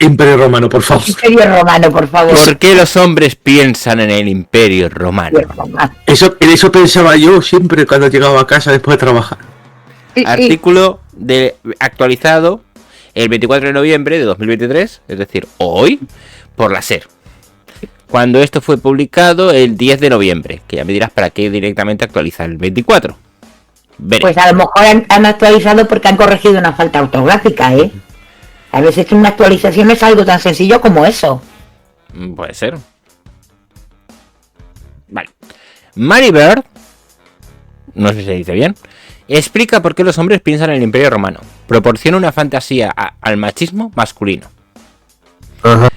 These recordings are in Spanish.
Imperio Romano, por favor. Imperio Romano, por favor. ¿Por qué los hombres piensan en el Imperio Romano? Eso pensaba yo siempre cuando llegaba a casa después de trabajar. Artículo actualizado el 24 de noviembre de 2023, es decir, hoy, por la SER. Cuando esto fue publicado el 10 de noviembre, que ya me dirás para qué directamente actualizar el 24. Veré. Pues a lo mejor han actualizado porque han corregido una falta ortográfica, ¿eh? A veces que una actualización es algo tan sencillo como eso. Puede ser. Vale. Mary Bird, no sé si se dice bien, explica por qué los hombres piensan en el Imperio Romano. Proporciona una fantasía al machismo masculino. Ajá.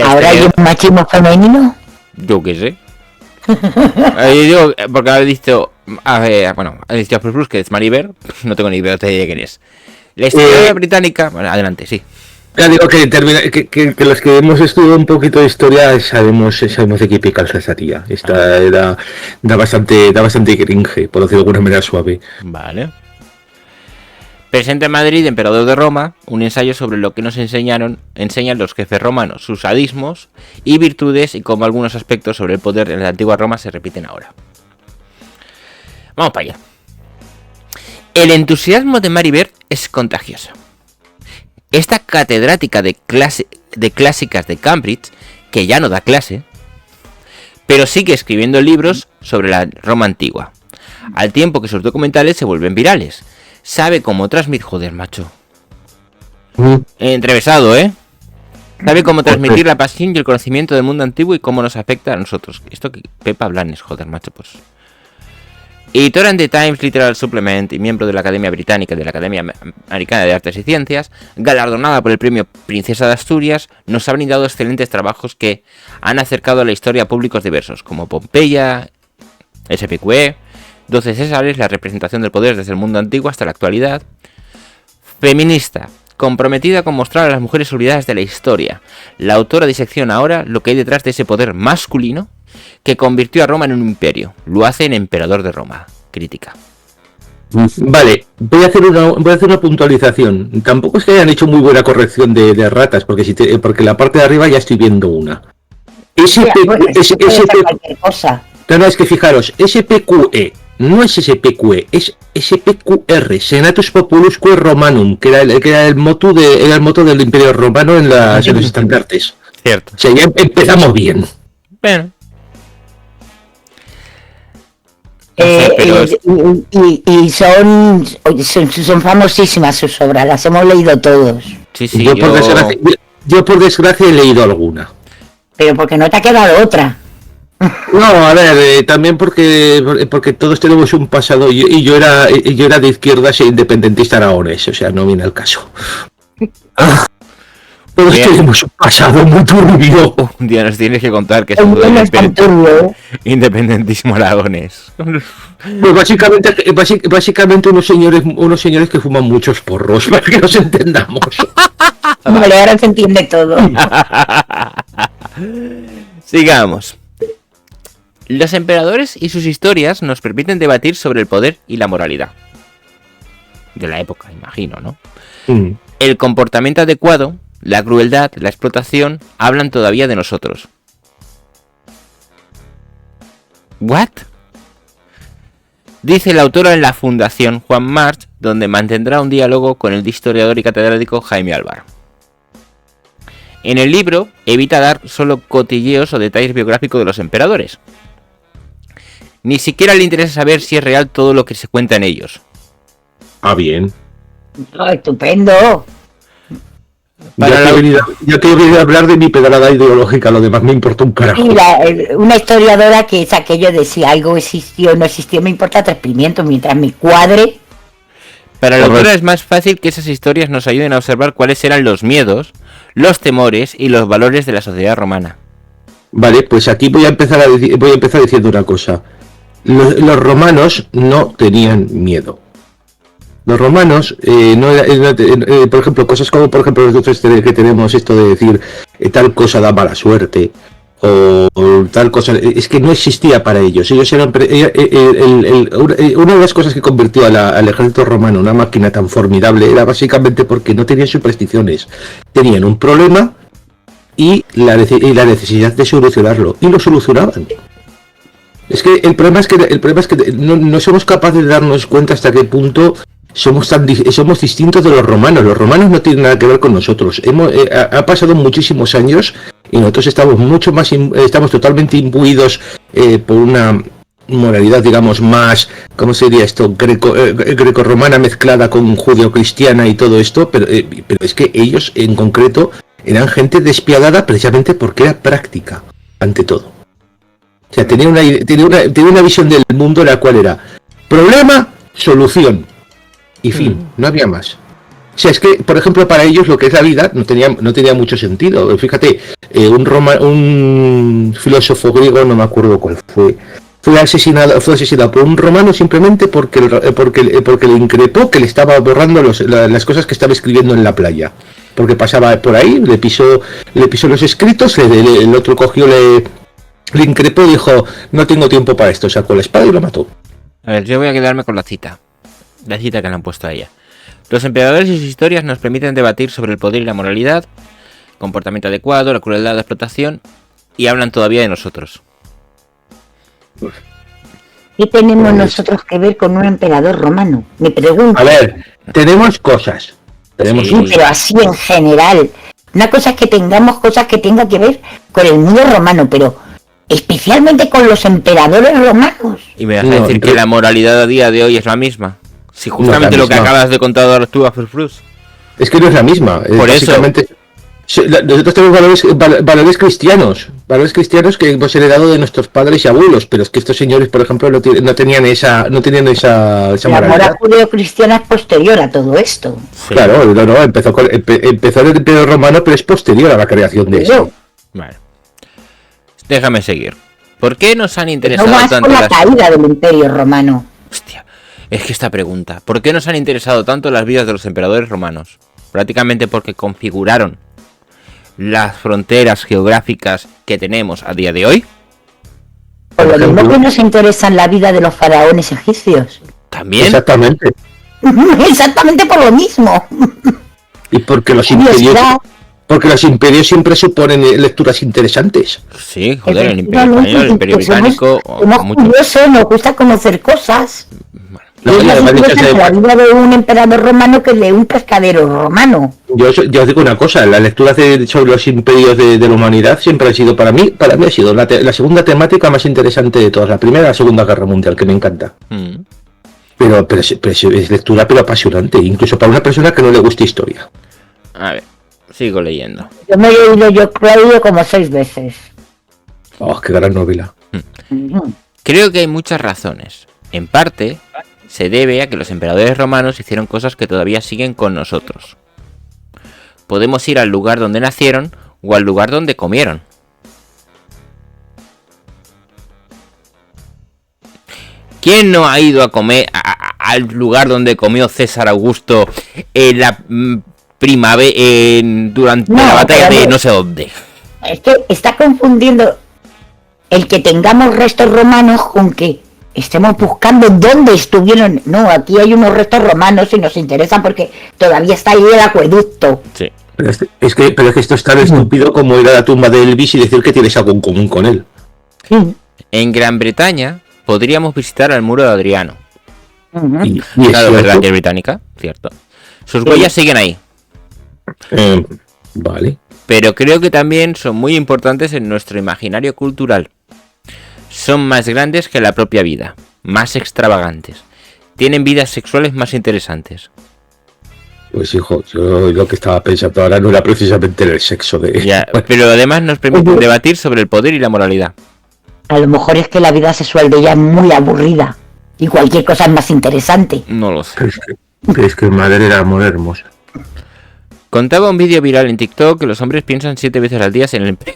¿Ahora hay un machismo femenino? Yo qué sé. Digo, porque ha dicho, bueno, ha dicho Plus que es Mary Bird, no tengo ni idea de quién es. La historia británica, bueno, adelante, sí. Ya digo que los que hemos estudiado un poquito de historia sabemos de qué pie calza esa tía. Esta da bastante cringe, por decirlo de alguna manera suave. Vale. Presenta en Madrid, Emperador de Roma, un ensayo sobre lo que nos enseñan los jefes romanos, sus sadismos y virtudes, y cómo algunos aspectos sobre el poder en la antigua Roma se repiten ahora. Vamos para allá. El entusiasmo de Mary Bird es contagioso. Esta catedrática de clásicas de Cambridge, que ya no da clase, pero sigue escribiendo libros sobre la Roma antigua, al tiempo que sus documentales se vuelven virales. Sabe cómo transmitir... Joder, macho. Entrevesado, ¿eh? Sabe cómo transmitir la pasión y el conocimiento del mundo antiguo y cómo nos afecta a nosotros. Esto que Pepa Blanes, joder, macho, pues... Editora en The Times Literary Supplement y miembro de la Academia Británica y de la Academia Americana de Artes y Ciencias, galardonada por el premio Princesa de Asturias, nos ha brindado excelentes trabajos que han acercado a la historia a públicos diversos, como Pompeya, SPQE, 12 Césares, la representación del poder desde el mundo antiguo hasta la actualidad. Feminista, comprometida con mostrar a las mujeres olvidadas de la historia. La autora disecciona ahora lo que hay detrás de ese poder masculino que convirtió a Roma en un imperio. Lo hace en Emperador de Roma. Crítica. Vale, voy a hacer una puntualización. Tampoco es que hayan hecho muy buena corrección de ratas, porque la parte de arriba ya estoy viendo una. No, es que fijaros, SPQE no es SPQE, es SPQR, Senatus Populusque Romanum, que era el motu del Imperio Romano en los estandartes. Cierto. O sea, ya empezamos bien. Bueno. Y son famosísimas sus obras, las hemos leído todos. Sí, Yo por desgracia he leído alguna. Pero porque no te ha quedado otra. No, a ver, también porque todos tenemos un pasado y yo era de izquierdas e independentista aragonés, o sea, no viene al caso. Todos tenemos un pasado muy turbio. Un día nos tienes que contar que es independentismo aragonés. Pues básicamente unos señores que fuman muchos porros, para que nos entendamos. Vale, ahora se entiende todo. Sigamos. Los emperadores y sus historias nos permiten debatir sobre el poder y la moralidad de la época, imagino, ¿no? El comportamiento adecuado, la crueldad, la explotación, hablan todavía de nosotros. ¿What? Dice la autora en la Fundación Juan March, donde mantendrá un diálogo con el historiador y catedrático Jaime Álvaro. En el libro evita dar solo cotilleos o detalles biográficos de los emperadores. Ni siquiera le interesa saber si es real todo lo que se cuenta en ellos. Ah, bien. Oh, estupendo. Ya te he venido a hablar de mi pedrada ideológica, lo demás me importa un carajo. Una historiadora que es aquello de si algo existió o no existió, me importa 3 pimientos mientras me cuadre. Para la autora es más fácil que esas historias nos ayuden a observar cuáles eran los miedos, los temores y los valores de la sociedad romana. Vale, pues aquí voy a empezar diciendo una cosa. Los romanos no tenían miedo. Los romanos, por ejemplo, cosas como por ejemplo los dioses que tenemos esto de decir tal cosa da mala suerte, o tal cosa, es que no existía para ellos. Ellos eran una de las cosas que convirtió al ejército romano en una máquina tan formidable era básicamente porque no tenían supersticiones, tenían un problema y la necesidad de solucionarlo, y lo solucionaban. Es que el problema es que no somos capaces de darnos cuenta hasta qué punto somos distintos de los romanos. Los romanos no tienen nada que ver con nosotros. Ha pasado muchísimos años y nosotros estamos totalmente imbuidos por una moralidad, digamos, más, ¿cómo sería esto? Greco-romana mezclada con judeo-cristiana y todo esto, pero es que ellos en concreto eran gente despiadada precisamente porque era práctica, ante todo. O sea, tenía una visión del mundo en la cual era problema, solución y fin, no había más. O sea, es que, por ejemplo, para ellos lo que es la vida no tenía mucho sentido. Fíjate, un filósofo griego, no me acuerdo cuál fue asesinado por un romano simplemente porque le increpó que le estaba borrando las cosas que estaba escribiendo en la playa. Porque pasaba por ahí, le pisó los escritos, el otro cogió, le increpó y dijo, no tengo tiempo para esto, sacó la espada y lo mató. A ver, yo voy a quedarme con la cita que le han puesto a ella. Los emperadores y sus historias nos permiten debatir sobre el poder y la moralidad, comportamiento adecuado, la crueldad, la explotación, y hablan todavía de nosotros. ¿Qué tenemos nosotros que ver con un emperador romano? Me pregunto. A ver, tenemos cosas. Sí, pero así en general. Una cosa es que tengamos cosas que tengan que ver con el mundo romano, pero especialmente con los emperadores romanos. Y me vas a decir que la moralidad a día de hoy es la misma. Si justamente lo que acabas de contar ahora tú a Frus. Es que no es la misma. Por eso. Nosotros tenemos valores cristianos que hemos heredado de nuestros padres y abuelos, pero es que estos señores, por ejemplo, no tenían esa moralidad. La moral judeo-cristiana es posterior a todo esto. Sí. Claro, no, empezó en el Imperio Romano, pero es posterior a la creación de eso. Vale. Déjame seguir. ¿Por qué nos han interesado no más tanto con la caída del Imperio Romano? Hostia, es que esta pregunta. ¿Por qué nos han interesado tanto las vidas de los emperadores romanos? Prácticamente porque configuraron las fronteras geográficas que tenemos a día de hoy. Por lo mismo que nos interesan la vida de los faraones egipcios. También. Exactamente. Exactamente por lo mismo. Y porque los imperios siempre suponen lecturas interesantes. Sí, joder, el Imperio Español, el Imperio Británico. Somos curiosos, nos gusta conocer cosas. No, la vida de un emperador romano que de un pescadero romano. Yo os digo una cosa, las lecturas sobre los imperios de la humanidad siempre han sido para mí ha sido la segunda temática más interesante de todas, la primera y la segunda guerra mundial, que me encanta. Pero es lectura pero apasionante, incluso para una persona que no le guste historia. A ver, sigo leyendo. Yo me he leído como 6 veces. Oh, qué gran novela. Creo que hay muchas razones. En parte se debe a que los emperadores romanos hicieron cosas que todavía siguen con nosotros. Podemos ir al lugar donde nacieron o al lugar donde comieron. ¿Quién no ha ido a comer al lugar donde comió César Augusto en la primavera durante la batalla de no sé dónde? Es que está confundiendo el que tengamos restos romanos con que estemos buscando dónde estuvieron. No, aquí hay unos restos romanos y nos interesan porque todavía está ahí el acueducto. Sí. Pero es que esto es tan estúpido como ir a la tumba de Elvis y decir que tienes algo en común con él. Sí. En Gran Bretaña podríamos visitar el muro de Adriano. Y Claro, es verdad cierto. que es británica, cierto. Sus huellas siguen ahí. Vale. Pero creo que también son muy importantes en nuestro imaginario cultural. Son más grandes que la propia vida, más extravagantes. Tienen vidas sexuales más interesantes. Pues hijo, yo lo que estaba pensando ahora no era precisamente el sexo de... Ya, pero además nos permiten debatir sobre el poder y la moralidad. A lo mejor es que la vida sexual de ella es muy aburrida y cualquier cosa es más interesante. No lo sé. Es que madre era muy hermosa. Contaba un vídeo viral en TikTok que los hombres piensan 7 veces al día en el empleo.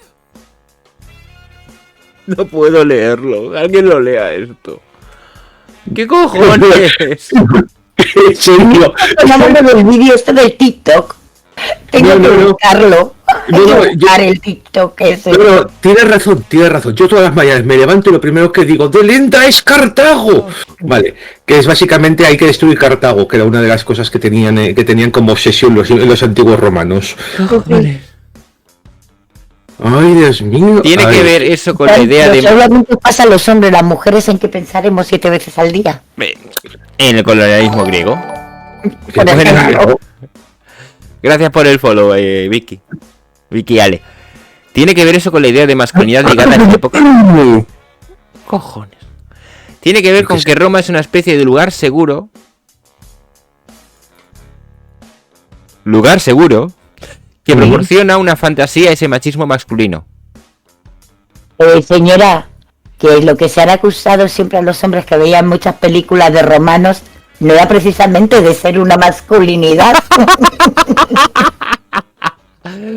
No puedo leerlo. Alguien lo lea esto. ¿Qué cojones? ¿En serio? Hablando del vídeo este del TikTok. Tengo que buscarlo. Hay que buscar el TikTok ese. Pero tienes razón. Yo todas las mañanas me levanto y lo primero que digo, ¡de lenta es Cartago! Vale, que es básicamente hay que destruir Cartago, que era una de las cosas que tenían como obsesión los antiguos romanos. Ay, Dios mío. Tiene que ver eso con la idea de... Solamente pasa a los hombres, las mujeres en que pensaremos 7 veces al día. En el colonialismo griego. Por ejemplo. Gracias por el follow, Vicky. Vicky Ale. Tiene que ver eso con la idea de masculinidad ligada a esta época. Cojones. Tiene que ver con que Roma es una especie de lugar seguro. Lugar seguro. Que proporciona una fantasía a ese machismo masculino. Señora, que lo que se han acusado siempre a los hombres que veían muchas películas de romanos no era precisamente de ser una masculinidad.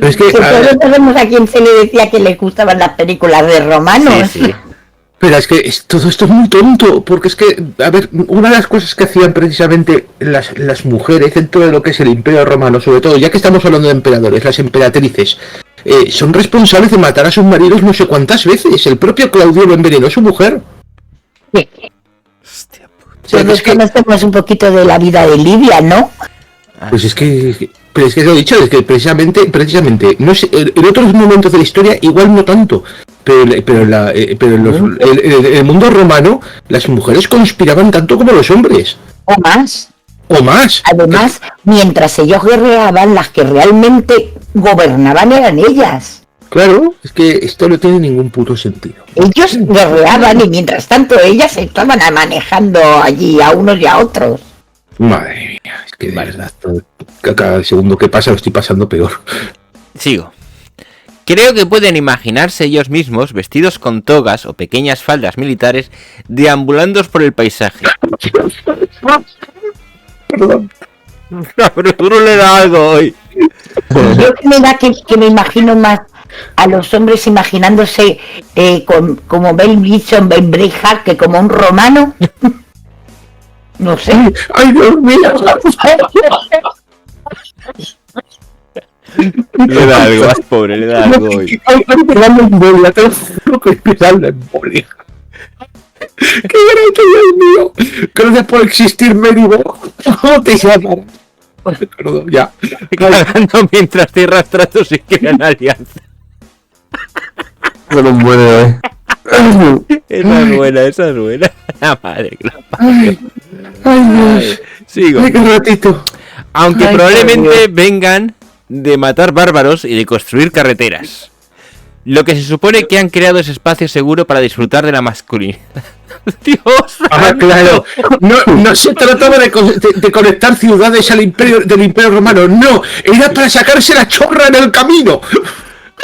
Es que todos sabemos a quién se le decía que les gustaban las películas de romanos. Sí. pero es que todo esto es muy tonto, porque es que, a ver, una de las cosas que hacían precisamente las mujeres dentro de lo que es el Imperio Romano, sobre todo, ya que estamos hablando de emperadores, las emperatrices, son responsables de matar a sus maridos no sé cuántas veces. El propio Claudio lo envenenó a su mujer. Sí. Hostia puta. Todos conocemos un poquito de la vida de Lidia, ¿no? Pues es que lo he dicho, es que precisamente, no sé, en otros momentos de la historia igual no tanto, pero en el mundo romano las mujeres conspiraban tanto como los hombres. O más. O más. Además, mientras ellos guerreaban, las que realmente gobernaban eran ellas. Claro, es que esto no tiene ningún puto sentido. Ellos guerreaban y mientras tanto ellas estaban manejando allí a unos y a otros. Madre mía, es que de verdad, cada segundo que pasa lo estoy pasando peor. Sigo. Creo que pueden imaginarse ellos mismos vestidos con togas o pequeñas faldas militares deambulando por el paisaje. Perdón. Pero tú no le da algo hoy. Yo que me da que me imagino más a los hombres imaginándose como Mel Gibson, Ben Braveheart, que como un romano. No sé. Ay, Dios mío. Le da algo, más pobre, le da algo hoy. Ay, me da la embolia, te lo juro que me da la embolia. ¡Qué grande, Dios mío! Gracias por existir, Medivo. ¿Cómo te llamas? Perdón, ya. Cagando mientras cierras tratos y crean alianza. No lo muero, Esa es buena. La madre que la Ay, Dios. Sigo. Ay, qué ratito. Aunque Ay, probablemente vengan de matar bárbaros y de construir carreteras. Lo que se supone que han creado ese espacio seguro para disfrutar de la masculinidad. Dios. Ah, claro. No se trataba de conectar ciudades del Imperio Romano. No, era para sacarse la chorra en el camino.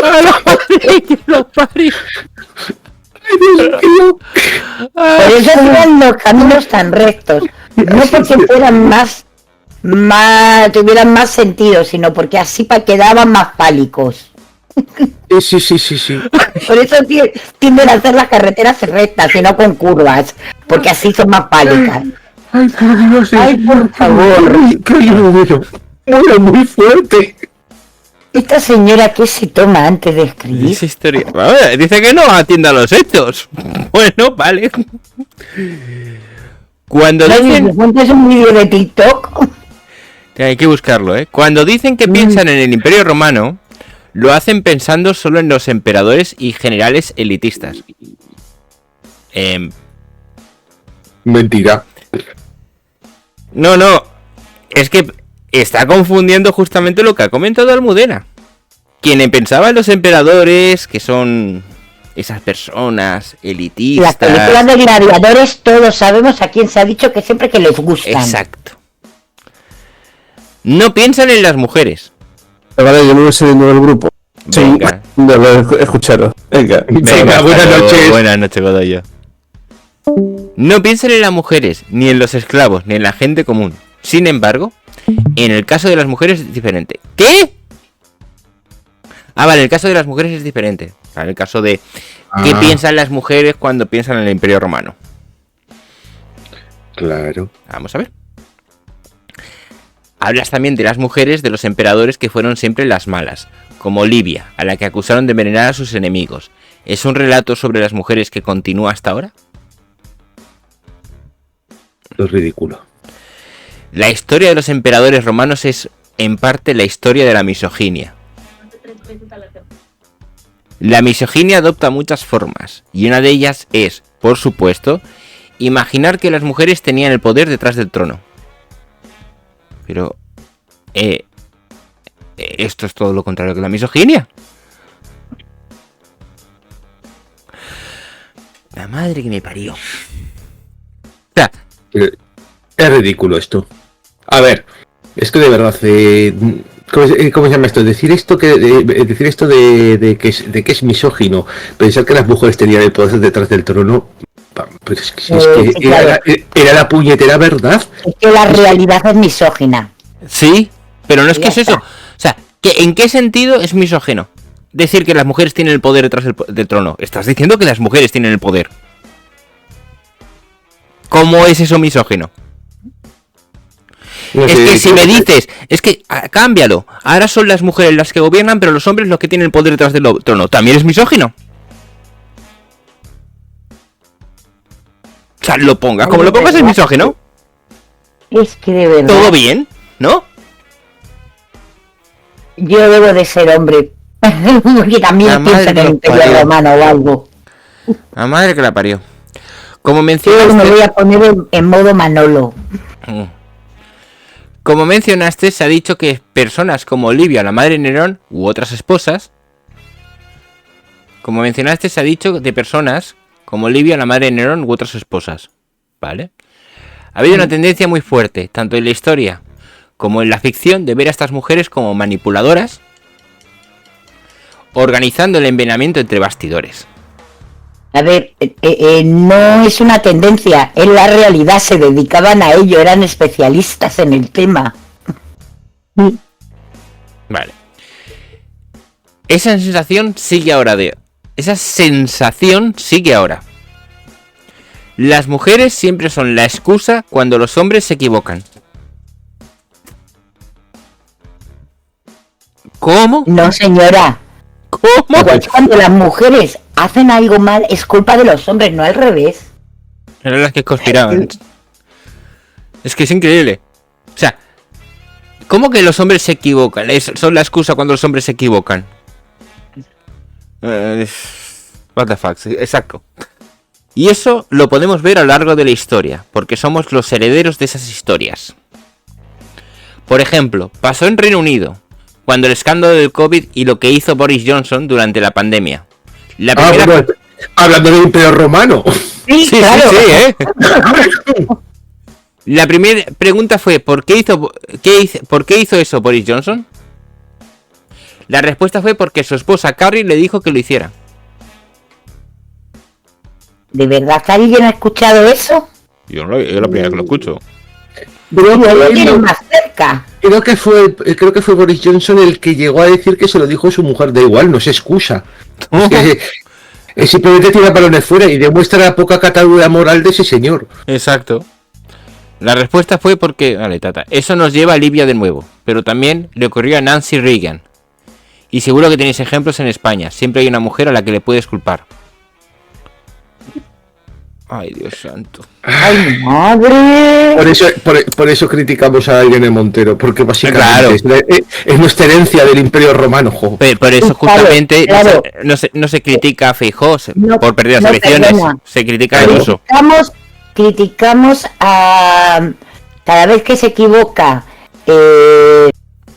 ¡A la madre que lo parió! Ay, Dios mío. Por eso eran los caminos tan rectos. No porque fueran tuvieran más sentido, sino porque así quedaban más fálicos. Sí. Por eso tienden a hacer las carreteras rectas y no con curvas, porque así son más fálicas. Ay, por Dios. Ay, por favor. Ay, qué bueno. Muy fuerte. Esta señora, ¿qué se toma antes de escribir? Esa historia. A ver, dice que no atienda a los hechos. Bueno, vale. Cuando dicen. ¿Es un vídeo de TikTok? Hay que buscarlo, ¿eh? Cuando dicen que piensan en el Imperio Romano, lo hacen pensando solo en los emperadores y generales elitistas. Mentira. No. Es que está confundiendo justamente lo que ha comentado Almudena. Quien pensaba en los emperadores, que son esas personas elitistas. Las películas de gladiadores, todos sabemos a quién se ha dicho que siempre que les gustan. Exacto. No piensan en las mujeres. Vale, yo me voy saliendo del grupo. Venga. Sí, de escucharos. Venga. Venga, buenas noches. Buenas noches, Godoyo. No piensan en las mujeres, ni en los esclavos, ni en la gente común. Sin embargo, en el caso de las mujeres es diferente. ¿Qué? Ah, vale, el caso de las mujeres es diferente. Vale, el caso de qué piensan las mujeres cuando piensan en el Imperio Romano. Claro. Vamos a ver. hablas también de las mujeres de los emperadores que fueron siempre las malas, como Livia, a la que acusaron de envenenar a sus enemigos. ¿Es un relato sobre las mujeres que continúa hasta ahora? Es ridículo. La historia de los emperadores romanos es, en parte, la historia de la misoginia. La misoginia adopta muchas formas, y una de ellas es, por supuesto, imaginar que las mujeres tenían el poder detrás del trono. Pero... esto es todo lo contrario que la misoginia. La madre que me parió. O sea, Es ridículo esto. A ver, es que de verdad, ¿cómo se llama esto? Decir esto de que es misógino, pensar que las mujeres tenían el poder detrás del trono, pues es que, Sí, claro. era la puñetera verdad. Es que la realidad es misógina. sí, pero no es que Ya es eso. está. O sea, ¿en qué sentido es misógino decir que las mujeres tienen el poder detrás del trono? Estás diciendo que las mujeres tienen el poder. ¿Cómo es eso misógino? No Es sé, que si me dices, es que cámbialo. Ahora son las mujeres las que gobiernan, pero los hombres los que tienen el poder detrás del trono. ¿También es misógino? O sea, lo pongas como lo pongas es misógino. Es que de verdad. Todo bien, ¿no? Yo debo de ser hombre. Porque La también madre pienso en que el los Imperio parió. Romano o algo. La madre que la parió. Como Yo me mencionaste, voy a poner en modo Manolo. como mencionaste, se ha dicho que personas como Livia, la madre de Nerón, u otras esposas. Como mencionaste, se ha dicho de personas como Livia, la madre de Nerón, u otras esposas. ¿Vale? Ha habido una tendencia muy fuerte, tanto en la historia como en la ficción, de ver a estas mujeres como manipuladoras, organizando el envenenamiento entre bastidores. A ver, no es una tendencia, es la realidad, se dedicaban a ello, eran especialistas en el tema. Vale. Esa sensación sigue ahora. Esa sensación sigue ahora. Las mujeres siempre son la excusa cuando los hombres se equivocan. ¿Cómo? No, señora. ¿Cómo? Igual cuando las mujeres hacen algo mal, es culpa de los hombres, no al revés. Eran las que conspiraban. Es que es increíble. O sea, ¿cómo que los hombres se equivocan? Son la excusa cuando los hombres se equivocan. What the fuck, exacto. Y eso lo podemos ver a lo largo de la historia, porque somos los herederos de esas historias. Por ejemplo, pasó en Reino Unido, cuando el escándalo del COVID y lo que hizo Boris Johnson durante la pandemia. La primera... Bueno, hablando del Imperio Romano. Sí, Sí, claro. sí, ¿eh? La primera pregunta fue, ¿por qué hizo eso Boris Johnson? La respuesta fue porque su esposa Carrie le dijo que lo hiciera. ¿De verdad que alguien ha escuchado eso? Yo la primera que lo escucho. Yo lo tienen más cerca. Creo que fue Boris Johnson el que llegó a decir que se lo dijo su mujer. Da igual, no se excusa. Es simplemente tira balones fuera y demuestra la poca catadura moral de ese señor. Exacto. La respuesta fue porque... Vale, tata. Eso nos lleva a Libia de nuevo. Pero también le ocurrió a Nancy Reagan. Y seguro que tenéis ejemplos en España. Siempre hay una mujer a la que le puedes culpar. Ay, Dios santo. ¡Ay, madre! Por eso criticamos a Irene Montero, porque básicamente Claro. es nuestra herencia del Imperio Romano. Jo. Por eso Claro, justamente claro. No se critica a Feijóo No, por perder las no, elecciones. perdona. Se critica a Ayuso. Criticamos a... Cada vez que se equivoca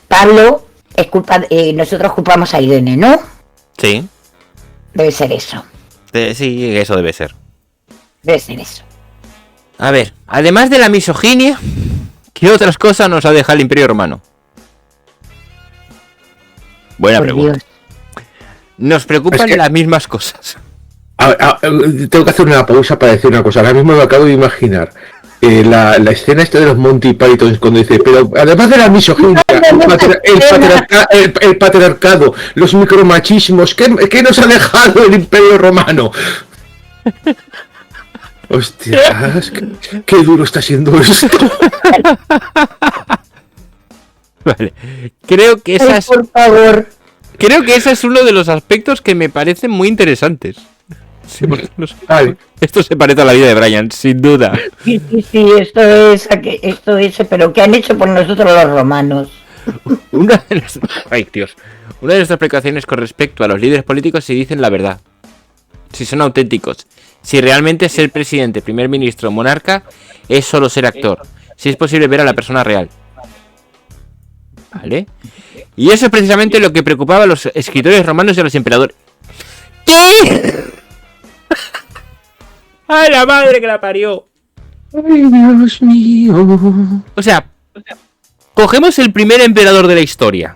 Pablo, es culpa, nosotros culpamos a Irene, ¿no? Sí. Debe ser eso. Sí, eso debe ser. Debe ser eso. A ver, además de la misoginia, ¿qué otras cosas nos ha dejado el Imperio Romano? Buena Por pregunta. Dios. Nos preocupan Es que- las mismas cosas. Tengo que hacer una pausa para decir una cosa. Ahora mismo me acabo de imaginar la escena esta de los Monty Python cuando dice, pero además de la misoginia, el patriarcado, los micromachismos, ¿qué nos ha dejado el Imperio Romano? Hostias, qué duro está siendo esto. Vale. Creo que Ay, por favor. Creo que ese es uno de los aspectos que me parecen muy interesantes. Sí, porque no sé. Vale. Esto se parece a la vida de Brian, sin duda. Sí, esto es, pero ¿qué han hecho por nosotros los romanos? Una de nuestras precauciones con respecto a los líderes políticos si dicen la verdad. Si son auténticos. Si realmente ser presidente, primer ministro o monarca es solo ser actor. Si es posible ver a la persona real. ¿Vale? Y eso es precisamente lo que preocupaba a los escritores romanos y a los emperadores. ¿Qué? ¡Ay, la madre que la parió! Ay, Dios mío. O sea, cogemos el primer emperador de la historia.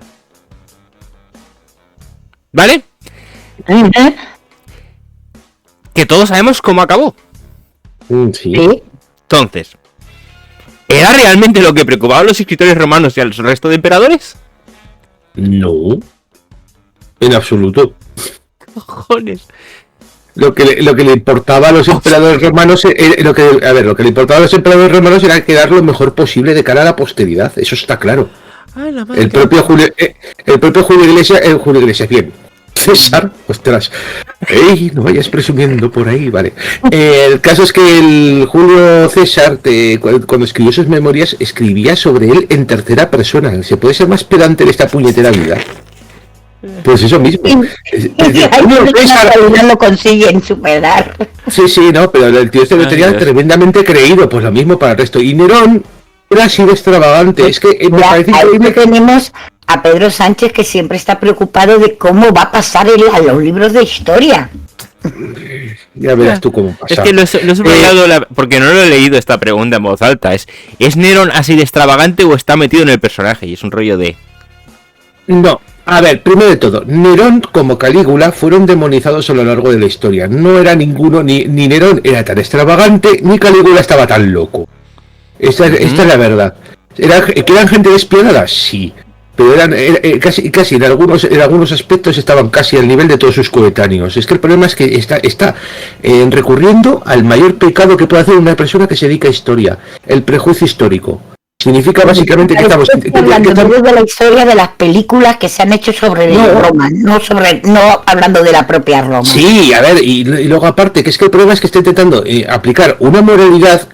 ¿Vale? Que todos sabemos cómo acabó. Sí. ¿Sí? Entonces, ¿era realmente lo que preocupaba a los escritores romanos y al resto de emperadores? No. En absoluto. Cojones. Lo que le importaba a los emperadores romanos, lo que le importaba a los emperadores romanos era quedar lo mejor posible de cara a la posteridad. Eso está claro. Ay, la madre El propio Julio Iglesias, bien. César, ostras. Ey, no vayas presumiendo por ahí, vale. El caso es que el Julio César, cuando escribió sus memorias, escribía sobre él en tercera persona. ¿Se puede ser más pedante en esta puñetera vida? Pues eso mismo. No lo consiguen superar. Sí, no, pero el tío este lo tenía tremendamente creído, pues lo mismo para el resto. Y Nerón era así de extravagante, es que me parece ahí increíble que... tenemos a Pedro Sánchez, que siempre está preocupado de cómo va a pasar a los libros de historia. Ya verás tú cómo pasa. Es que no he subrayado porque no lo he leído esta pregunta en voz alta. ¿Es Nerón así de extravagante o está metido en el personaje? Y es un rollo de... No. A ver, primero de todo, Nerón como Calígula fueron demonizados a lo largo de la historia. No era ninguno, ni Nerón era tan extravagante, ni Calígula estaba tan loco. Esta es la verdad. ¿Que eran gente despiadada? Sí. Pero eran casi en algunos aspectos estaban casi al nivel de todos sus coetáneos. Es que el problema es que está recurriendo al mayor pecado que puede hacer una persona que se dedica a historia, el prejuicio histórico. Significa básicamente que estamos hablando de la historia de las películas que se han hecho sobre Roma, no hablando de la propia Roma. Sí, a ver, y luego aparte, que es que el problema es que está intentando aplicar una moralidad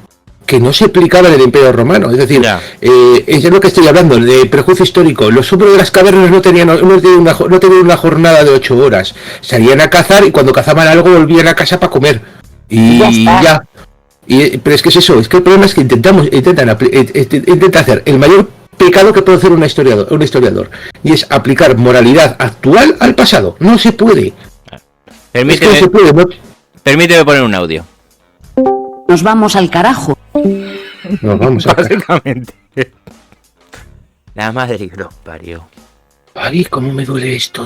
que no se aplicaba en el Imperio Romano. Es decir, es lo que estoy hablando, de prejuicio histórico. Los hombres de las cavernas no tenían una jornada de 8 horas. Salían a cazar y cuando cazaban algo volvían a casa para comer. Y ya. Pero es que es eso, es que el problema es que intentan hacer el mayor pecado que puede hacer un historiador, y es aplicar moralidad actual al pasado. No se puede. Permíteme, es que no se puede, ¿no? Permíteme poner un audio. Nos vamos al carajo. Nos vamos a básicamente. La madre que los parió. Ay, cómo me duele esto,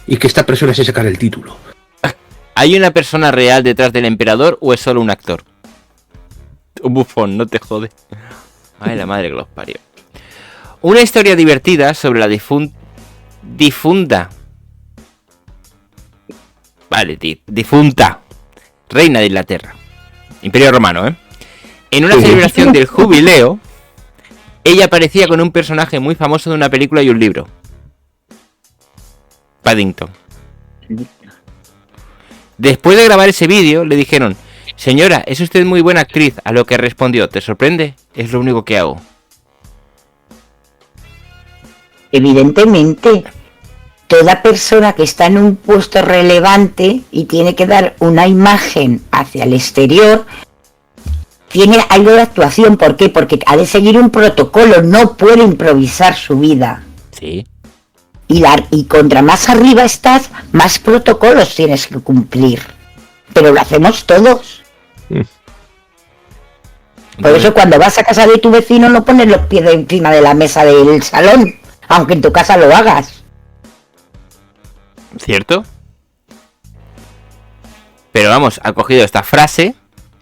Y que esta persona se sacara el título. ¿Hay una persona real detrás del emperador o es solo un actor? Un bufón, no te jode. Ay, la madre que los parió. Una historia divertida sobre la difunta. Vale, difunta reina de Inglaterra. Imperio Romano, En una celebración del jubileo, ella aparecía con un personaje muy famoso de una película y un libro. Paddington. Después de grabar ese vídeo, le dijeron: señora, es usted muy buena actriz. A lo que respondió: ¿te sorprende? Es lo único que hago. Evidentemente, toda persona que está en un puesto relevante y tiene que dar una imagen hacia el exterior, tiene algo de actuación. ¿Por qué? Porque ha de seguir un protocolo, no puede improvisar su vida. Sí. Y contra más arriba estás, más protocolos tienes que cumplir. Pero lo hacemos todos. Por eso cuando vas a casa de tu vecino no pones los pies encima de la mesa del salón, aunque en tu casa lo hagas. ¿Cierto? Pero vamos, ha cogido esta frase.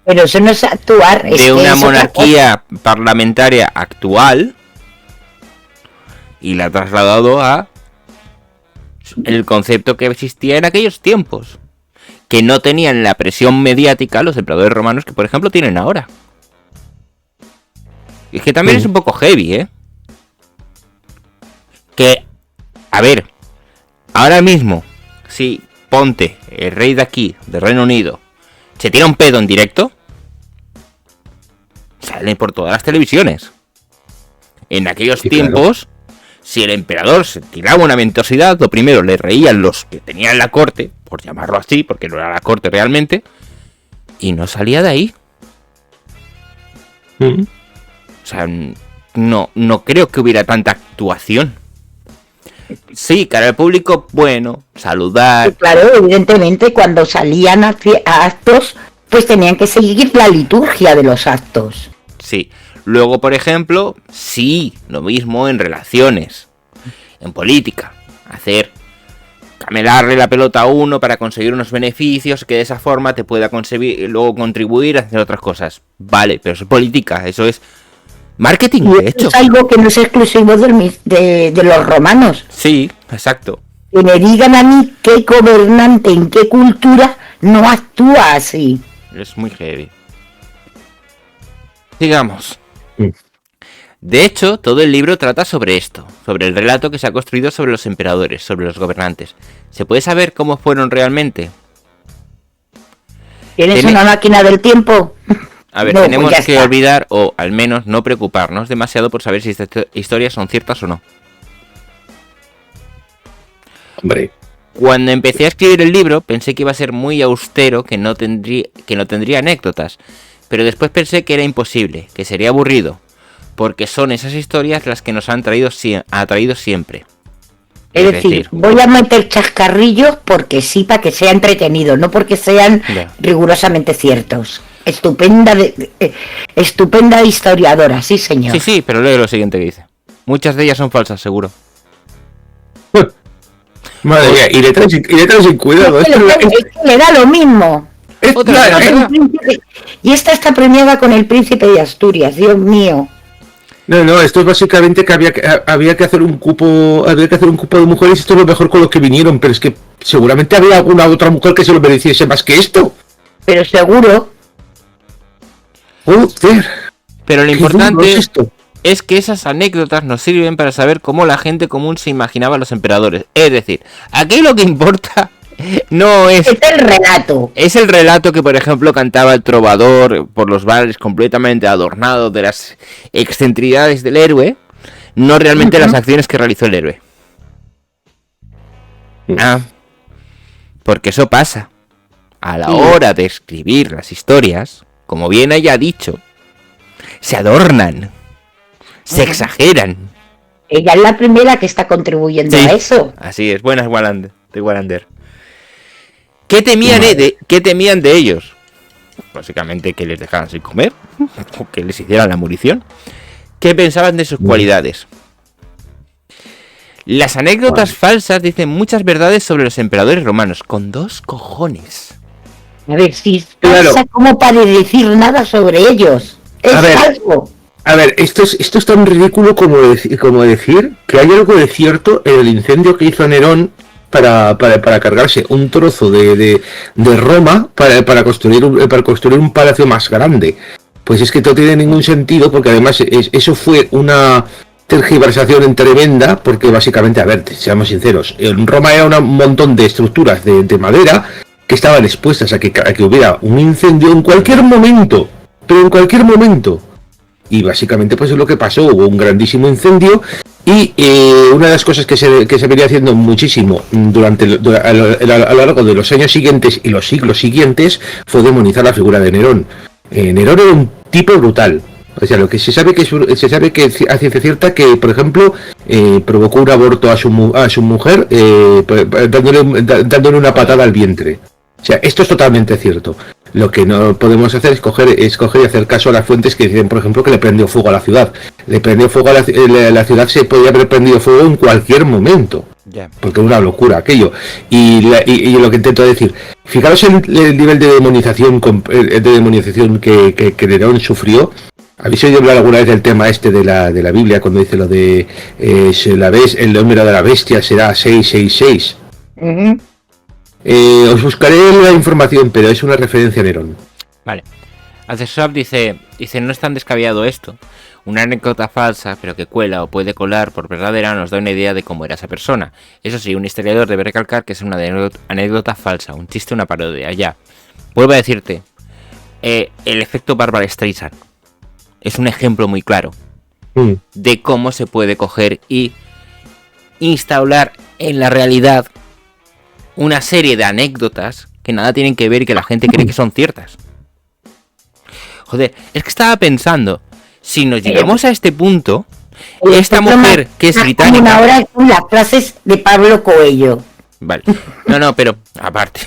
Pero eso no es actuar. De una monarquía parlamentaria actual y la ha trasladado a el concepto que existía en aquellos tiempos, que no tenían la presión mediática los emperadores romanos que por ejemplo tienen ahora. Es que también es un poco heavy, Que, a ver, ahora mismo, si ponte el rey de aquí, de Reino Unido, se tira un pedo en directo, sale por todas las televisiones. En aquellos tiempos, si el emperador se tiraba una ventosidad, lo primero le reían los que tenían la corte, por llamarlo así, porque no era la corte realmente, y no salía de ahí. O sea, no creo que hubiera tanta actuación. Sí, cara al público, bueno, saludar. Y claro, evidentemente cuando salían a actos, pues tenían que seguir la liturgia de los actos. Sí. Luego, por ejemplo, sí, lo mismo en relaciones, en política, camelarle la pelota a uno para conseguir unos beneficios que de esa forma te pueda luego contribuir a hacer otras cosas. Vale, pero eso es política, eso es marketing, Y de hecho. es algo que no es exclusivo de los romanos. Sí, exacto. Que me digan a mí qué gobernante, en qué cultura no actúa así. Es muy heavy. Sigamos. De hecho, todo el libro trata sobre esto, sobre el relato que se ha construido sobre los emperadores, sobre los gobernantes. ¿Se puede saber cómo fueron realmente? ¿Tienes una máquina del tiempo? A ver, No, tenemos pues ya que está. olvidar, o al menos no preocuparnos demasiado por saber si estas historias son ciertas o no. Hombre, Cuando empecé a escribir el libro, pensé que iba a ser muy austero, que no tendría anécdotas. Pero después pensé que era imposible, que sería aburrido, porque son esas historias las que nos han traído siempre. Es decir, voy a meter chascarrillos porque sí, para que sea entretenido, no porque sean Ya. rigurosamente ciertos. Estupenda historiadora, sí señor. Sí, pero lee lo siguiente que dice. Muchas de ellas son falsas, seguro. madre mía, y le traen sin cuidado. Es que le da lo mismo. Otra vez, ¿verdad? Y esta está premiada con el príncipe de Asturias, Dios mío. No, esto es básicamente que había que hacer un cupo de mujeres, esto es lo mejor con lo que vinieron, pero es que seguramente había alguna otra mujer que se lo mereciese más que esto. Pero seguro. Joder. Pero lo qué importante duro es esto. es que esas anécdotas nos sirven para saber cómo la gente común se imaginaba a los emperadores. Es decir, aquí lo que importa no es... Es el relato. Es el relato que, por ejemplo, cantaba el trovador por los bares completamente adornado de las excentricidades del héroe, no realmente las acciones que realizó el héroe. Ah, porque eso pasa. A la hora de escribir las historias, como bien haya dicho, se adornan, se exageran. Ella es la primera que está contribuyendo Sí. a eso. Así es, buenas de Wallander. ¿Qué temían de ellos? Básicamente que les dejaran sin comer, o que les hicieran la munición. ¿Qué pensaban de sus cualidades? Las anécdotas falsas dicen muchas verdades sobre los emperadores romanos, con 2 cojones. A ver, si Claro. pasa como para decir nada sobre ellos. Es A ver. algo. A ver, esto es tan ridículo como decir que hay algo de cierto en el incendio que hizo Nerón para cargarse un trozo de Roma para construir un palacio más grande. Pues es que no tiene ningún sentido, porque además eso fue una tergiversación tremenda, porque básicamente, a ver, seamos sinceros, en Roma era un montón de estructuras de madera que estaban expuestas a que hubiera un incendio en cualquier momento, pero en cualquier momento. Y básicamente pues es lo que pasó, hubo un grandísimo incendio y una de las cosas que se venía haciendo muchísimo a lo largo de los años siguientes y los siglos siguientes fue demonizar la figura de Nerón. Nerón era un tipo brutal. O sea, lo que se sabe que a ciencia cierta que, por ejemplo, provocó un aborto a su mujer dándole una patada al vientre. O sea, esto es totalmente cierto. Lo que no podemos hacer es coger y hacer caso a las fuentes que dicen, por ejemplo, que le prendió fuego a la ciudad. Le prendió fuego a la ciudad, se podía haber prendido fuego en cualquier momento. Ya. Porque era una locura aquello. Y lo que intento decir, fijaros en el nivel de demonización que Nerón sufrió. ¿Habéis oído hablar alguna vez del tema este de la Biblia, cuando dice lo de el número de la bestia será 666? Ujú. Os buscaré la información, pero es una referencia a Nerón. Vale. Azesop dice, no es tan descabellado esto. Una anécdota falsa, pero que cuela o puede colar por verdadera, nos da una idea de cómo era esa persona. Eso sí, un historiador debe recalcar que es una anécdota falsa, un chiste, una parodia. Ya. Vuelvo a decirte, el efecto Barbra Streisand es un ejemplo muy claro de cómo se puede coger y instaurar en la realidad una serie de anécdotas que nada tienen que ver y que la gente cree que son ciertas. Joder, es que estaba pensando, si nos llegamos a este punto, esta mujer que es británica... Una hora con las frases de Pablo Coelho. Vale, no, pero aparte,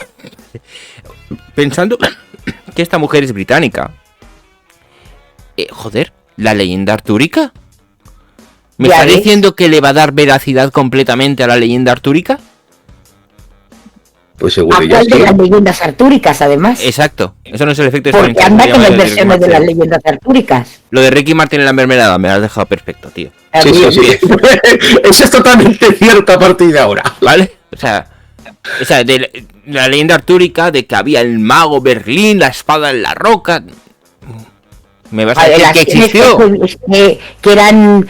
pensando que esta mujer es británica, joder, ¿la leyenda artúrica? ¿Me está diciendo que le va a dar veracidad completamente a la leyenda artúrica? Pues seguro ya sí. De las leyendas artúricas, además. Exacto, eso no es el efecto de porque anda que no hay versiones de las leyendas artúricas. Lo de Ricky Martin en la mermelada me lo has dejado perfecto, tío. Sí. Eso es totalmente cierto a partir de ahora. ¿Vale? O sea, de la leyenda artúrica de que había el mago Berlín, la espada en la roca... ¿Me vas a decir que existió? Que eran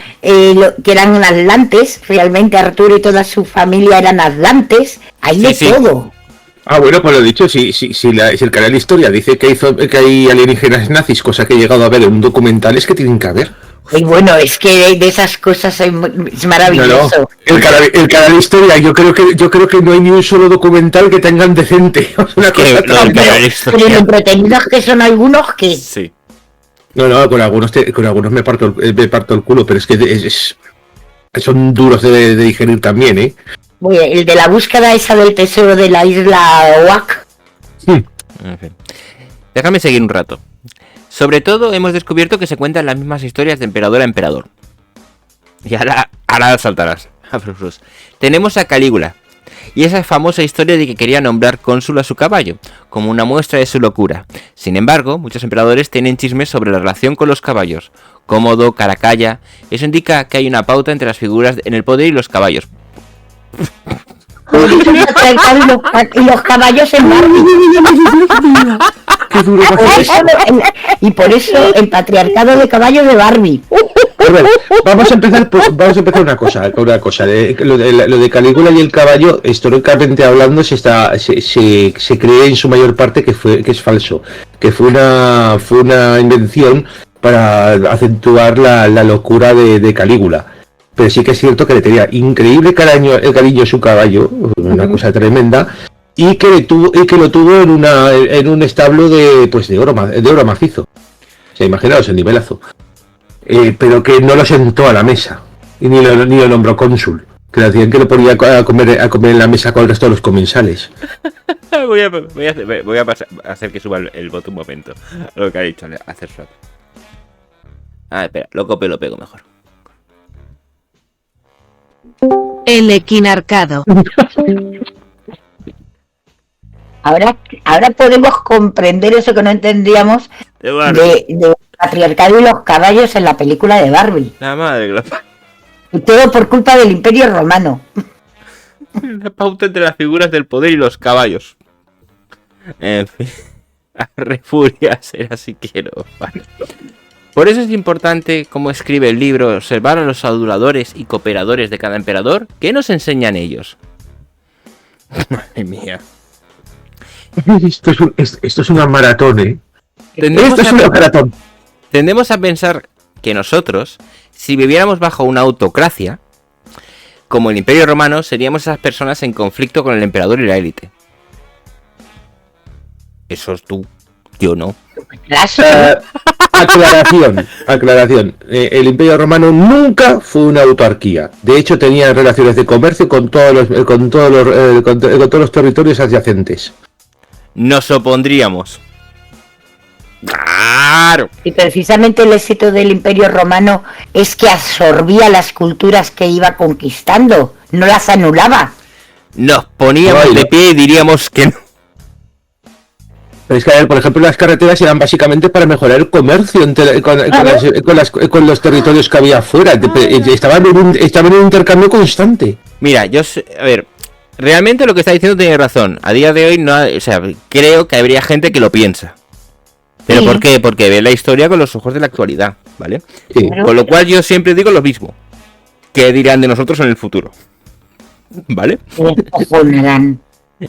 atlantes, realmente Arturo y toda su familia eran atlantes, hay de todo. Ah, bueno, pues lo dicho, si el canal de Historia dice que hay alienígenas nazis, cosa que he llegado a ver en un documental, es que tienen que haber. Y bueno, es que de esas cosas es maravilloso. No. El canal de Historia, yo creo que no hay ni un solo documental que tengan decente. Una cosa pero lo entretenidos que son algunos que... Sí. No, con algunos me parto el culo, pero es que son duros de digerir también, ¿eh? Bueno, el de la búsqueda esa del tesoro de la isla Oak. En fin. Déjame seguir un rato. Sobre todo hemos descubierto que se cuentan las mismas historias de emperador a emperador. Y ahora saltarás. Tenemos a Calígula. Y esa famosa historia de que quería nombrar cónsul a su caballo, como una muestra de su locura. Sin embargo, muchos emperadores tienen chismes sobre la relación con los caballos. Cómodo, Caracalla. Eso indica que hay una pauta entre las figuras en el poder y los caballos. Y los caballos en Barbie. Y por eso el patriarcado de caballos de Barbie. Bueno, vamos a empezar una cosa. Lo de Calígula y el caballo, históricamente hablando, se cree en su mayor parte que es falso, que fue una invención para acentuar la locura de Calígula. Pero sí que es cierto que le tenía increíble cariño a su caballo, una cosa tremenda, y que lo tuvo en un establo de oro macizo. O sea, imaginaos el nivelazo. Pero que no lo sentó a la mesa y ni lo nombró cónsul, que le decían que lo ponía a comer en la mesa con el resto de los comensales. voy a hacer que suba el bot un momento, lo que ha dicho hacer swap. Espera, lo pego mejor. El equinarcado. Ahora podemos comprender eso que no entendíamos de patriarcado y los caballos en la película de Barbie. La madre que lo... Y todo por culpa del Imperio Romano. La pauta entre las figuras del poder y los caballos. En fin. Refuria será si quiero. Vale. Por eso es importante, como escribe el libro, observar a los aduladores y cooperadores de cada emperador. ¿Qué nos enseñan ellos? Madre mía. Esto es una maratón, ¿eh? Tendemos a pensar que nosotros, si viviéramos bajo una autocracia, como el Imperio Romano, seríamos esas personas en conflicto con el emperador y la élite. Eso es tú, yo no. Aclaración. El Imperio Romano nunca fue una autarquía. De hecho, tenía relaciones de comercio con todos los territorios adyacentes. Nos opondríamos. ¡Claro! Y precisamente el éxito del Imperio Romano es que absorbía las culturas que iba conquistando, no las anulaba. Nos poníamos de pie y diríamos que no. Pero es que, a ver, por ejemplo, las carreteras eran básicamente para mejorar el comercio con los territorios que había afuera. Estaban en un intercambio constante. Mira, realmente lo que está diciendo tiene razón. A día de hoy creo que habría gente que lo piensa. ¿Pero por qué? Porque ve la historia con los ojos de la actualidad. ¿vale? Sí. Claro. Con lo cual yo siempre digo lo mismo. ¿Qué dirán de nosotros en el futuro? ¿Vale? Cojonarán.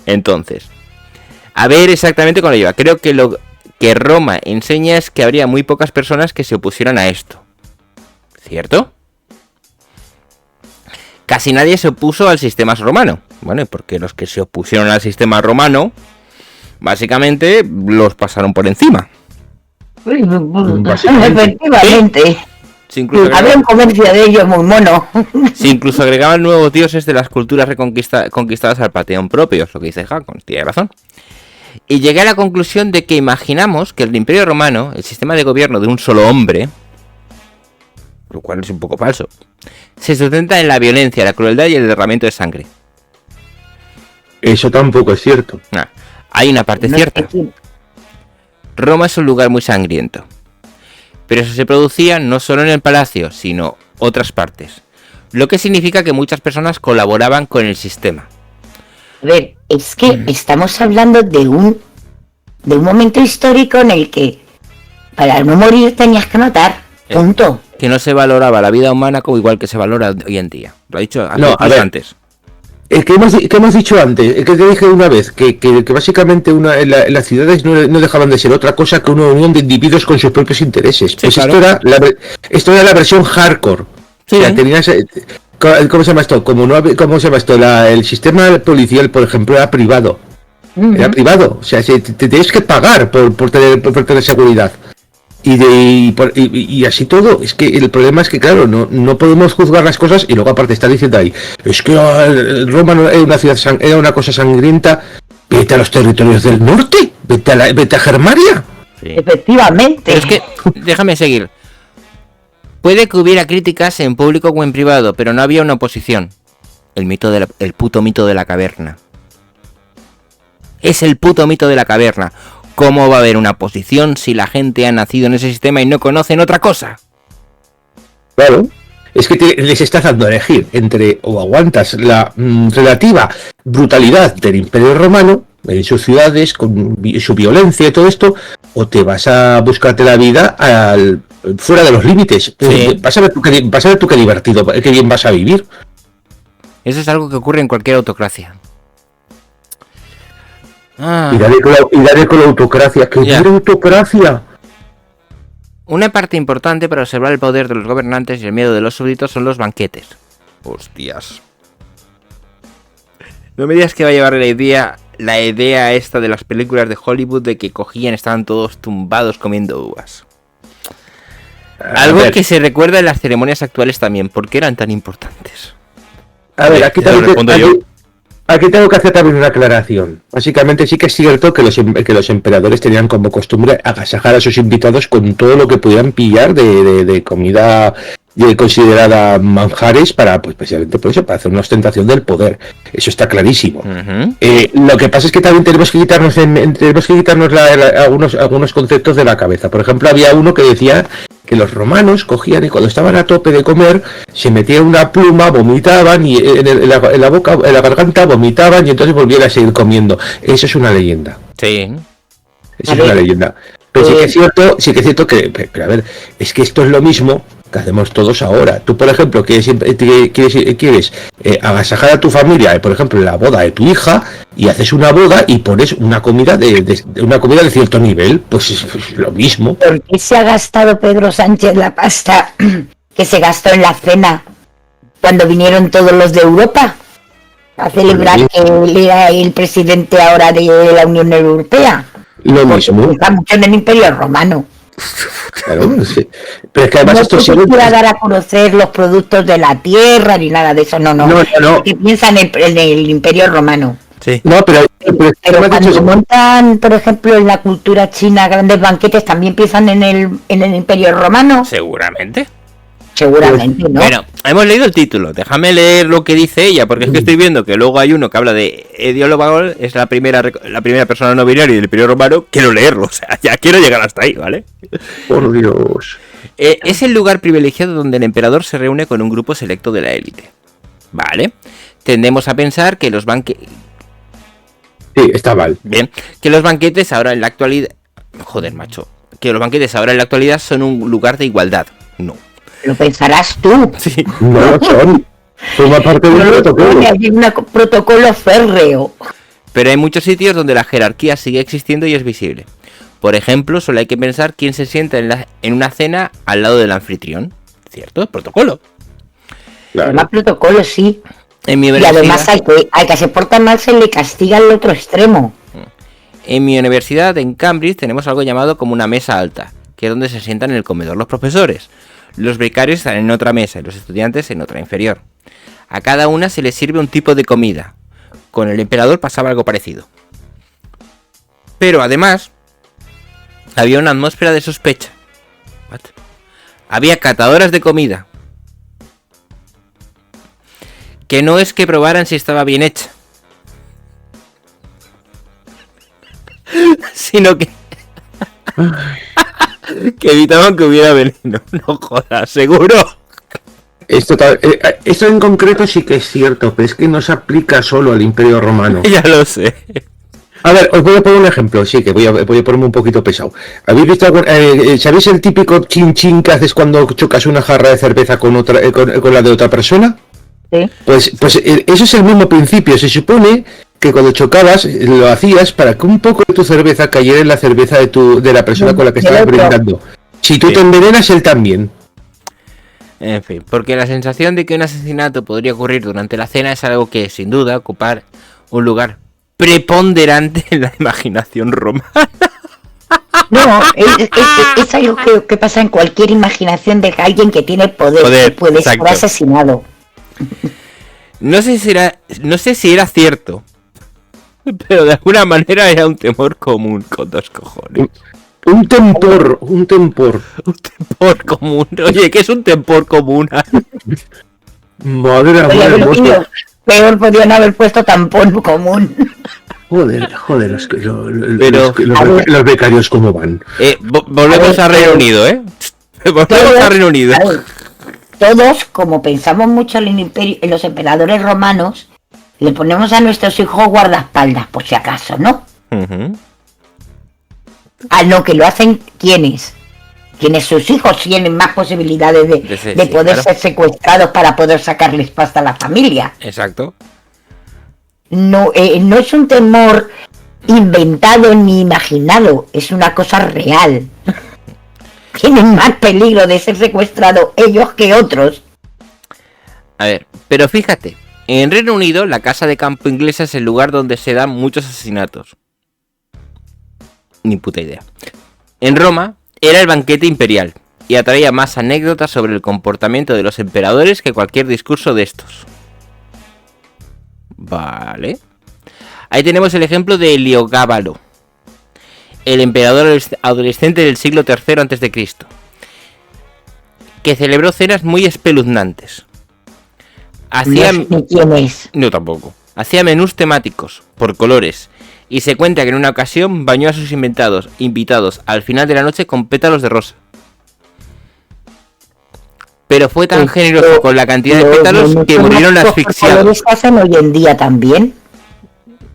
Entonces, a ver exactamente con lo lleva. Creo que lo que Roma enseña es que habría muy pocas personas que se opusieran a esto. ¿Cierto? Casi nadie se opuso al sistema romano. Bueno, porque los que se opusieron al sistema romano, básicamente los pasaron por encima. Efectivamente. Si incluso, Había un comercio de ellos muy mono. si incluso agregaban nuevos dioses de las culturas conquistadas al panteón propio, es lo que dice Hakon, tiene razón. Y llegué a la conclusión de que imaginamos que el Imperio Romano, el sistema de gobierno de un solo hombre, lo cual es un poco falso, se sustenta en la violencia, la crueldad y el derramamiento de sangre. Eso tampoco es cierto. Hay una parte cierta. Roma es un lugar muy sangriento. Pero eso se producía no solo en el palacio, sino otras partes. Lo que significa que muchas personas colaboraban con el sistema. A ver, es que estamos hablando de un momento histórico en el que para no morir tenías que matar. Punto. Que no se valoraba la vida humana como igual que se valora hoy en día. Lo ha dicho antes. Que hemos dicho antes, que te dije una vez, que básicamente las ciudades no dejaban de ser otra cosa que una unión de individuos con sus propios intereses. Sí, Pues claro. esto era la versión hardcore. Sí. O sea, tenías, ¿cómo se llama esto? ¿Cómo se llama esto? El sistema policial, por ejemplo, era privado. Era privado. O sea, te tienes que pagar por tener seguridad. Y así todo. Es que el problema es que, claro, no podemos juzgar las cosas y luego aparte está diciendo ahí, es que Roma no era una ciudad era una cosa sangrienta. Vete a los territorios del norte, vete a Germania. Sí. Efectivamente. Pero es que, déjame seguir. Puede que hubiera críticas en público o en privado, pero no había una oposición. El puto mito de la caverna. Es el puto mito de la caverna. ¿Cómo va a haber una oposición si la gente ha nacido en ese sistema y no conocen otra cosa? Claro. Es que les estás dando a elegir entre o aguantas la relativa brutalidad del Imperio Romano en sus ciudades, con su violencia y todo esto, o te vas a buscarte la vida fuera de los límites. Sí. Vas a ver tú qué divertido, qué bien vas a vivir. Eso es algo que ocurre en cualquier autocracia. Y dale con la autocracia. ¿Qué Ya. quiere autocracia? Una parte importante para observar el poder de los gobernantes y el miedo de los súbditos son los banquetes. Hostias. No me digas que va a llevar la idea esta de las películas de Hollywood de que cogían, estaban todos tumbados comiendo uvas. Algo que se recuerda en las ceremonias actuales también. ¿Por qué eran tan importantes? A ver, aquí Te lo respondo yo. Aquí tengo que hacer también una aclaración. Básicamente sí que es cierto que los emperadores tenían como costumbre agasajar a sus invitados con todo lo que pudieran pillar de comida considerada manjares para, pues precisamente por eso, para hacer una ostentación del poder. Eso está clarísimo. Lo que pasa es que también tenemos que quitarnos algunos conceptos de la cabeza. Por ejemplo, había uno que decía que los romanos cogían y cuando estaban a tope de comer se metían una pluma, vomitaban y en la boca, en la garganta vomitaban y entonces volvían a seguir comiendo. Eso es una leyenda. Sí. Eso es una leyenda. Pero sí que es cierto que, pero a ver, es que esto es lo mismo que hacemos todos ahora. Tú, por ejemplo, quieres agasajar a tu familia, por ejemplo, en la boda de tu hija, y haces una boda y pones una comida de cierto nivel, pues es lo mismo. ¿Por qué se ha gastado Pedro Sánchez la pasta que se gastó en la cena cuando vinieron todos los de Europa a celebrar que él era el presidente ahora de la Unión Europea? Lo mismo. Está mucho en el Imperio Romano. Claro, sí. Pero es que además No esto se quiera dar a conocer los productos de la tierra ni nada de eso, no. Que piensan en el Imperio Romano. Sí. No, pero Cuando montan, por ejemplo, en la cultura china grandes banquetes, también piensan en el Imperio Romano. Seguramente. Seguramente, ¿no? Bueno, hemos leído el título. Déjame leer lo que dice ella, porque es que estoy viendo que luego hay uno que habla de Ediolobagol, es la primera persona no binaria del Imperio Romano. Quiero leerlo, o sea, ya quiero llegar hasta ahí, ¿vale? Por Dios. Es el lugar privilegiado donde el emperador se reúne con un grupo selecto de la élite. ¿Vale? Tendemos a pensar que los banquetes... Sí, está mal. Bien, que los banquetes ahora en la actualidad... Joder, macho. Que los banquetes ahora en la actualidad son un lugar de igualdad. No. Lo pensarás tú. Sí. No lo son. Forma parte del protocolo. Hay un protocolo férreo. Pero hay muchos sitios donde la jerarquía sigue existiendo y es visible. Por ejemplo, solo hay que pensar quién se sienta en una cena al lado del anfitrión. ¿Cierto? Protocolo. Claro. Además, protocolo sí. En mi Y universidad, además al que se porta mal se le castiga al otro extremo. en mi universidad, en Cambridge, tenemos algo llamado como una mesa alta, que es donde se sientan en el comedor los profesores. Los becarios están en otra mesa y los estudiantes en otra inferior. A cada una se les sirve un tipo de comida. Con el emperador pasaba algo parecido. Pero además, había una atmósfera de sospecha. What? Había catadoras de comida. Que no es que probaran si estaba bien hecha, sino que que evitaban que hubiera veneno. No jodas, seguro. Esto en concreto sí que es cierto, pero es que no se aplica solo al Imperio Romano. Ya lo sé. A ver, os voy a poner un ejemplo, sí, que voy a ponerme un poquito pesado. ¿Habéis visto ¿sabéis el típico chin chin que haces cuando chocas una jarra de cerveza con otra con la de otra persona? ¿Sí? Pues eso es el mismo principio. Se supone que cuando chocabas lo hacías para que un poco de tu cerveza cayera en la cerveza de la persona con la que estabas brindando. Si tú te envenenas, él también. En fin, porque la sensación de que un asesinato podría ocurrir durante la cena es algo que, sin duda, ocupar un lugar preponderante en la imaginación romana. No, es algo que pasa en cualquier imaginación de alguien que tiene poder que puede ser exacto. asesinado. No sé si era cierto, pero de alguna manera era un temor común con dos cojones. Un tempor. Un tempor común. Oye, ¿qué es un tempor común? Madre mía. Peor podrían haber puesto tampón común. Joder, los becarios cómo van. Volvemos a Reino Unido, ¿eh? Volvemos a Reino Unido. Todos, como pensamos mucho en los emperadores romanos, le ponemos a nuestros hijos guardaespaldas, por si acaso, ¿no? Uh-huh. A lo que lo hacen quienes sus hijos tienen más posibilidades de poder ser secuestrados para poder sacarles pasta a la familia. Exacto. No es un temor inventado ni imaginado, es una cosa real. Tienen más peligro de ser secuestrados ellos que otros. A ver, pero fíjate, en Reino Unido la casa de campo inglesa es el lugar donde se dan muchos asesinatos. Ni puta idea. En Roma era el banquete imperial y atraía más anécdotas sobre el comportamiento de los emperadores que cualquier discurso de estos. Vale. Ahí tenemos el ejemplo de Heliogábalo, el emperador adolescente del siglo III a.C., que celebró cenas muy espeluznantes. Hacía... No sé quién es. No, tampoco. Hacía menús temáticos, por colores, y se cuenta que en una ocasión bañó a sus invitados al final de la noche con pétalos de rosa. Pero fue tan generoso con la cantidad de pétalos que murieron asfixiados. ¿Los hacen hoy en día también?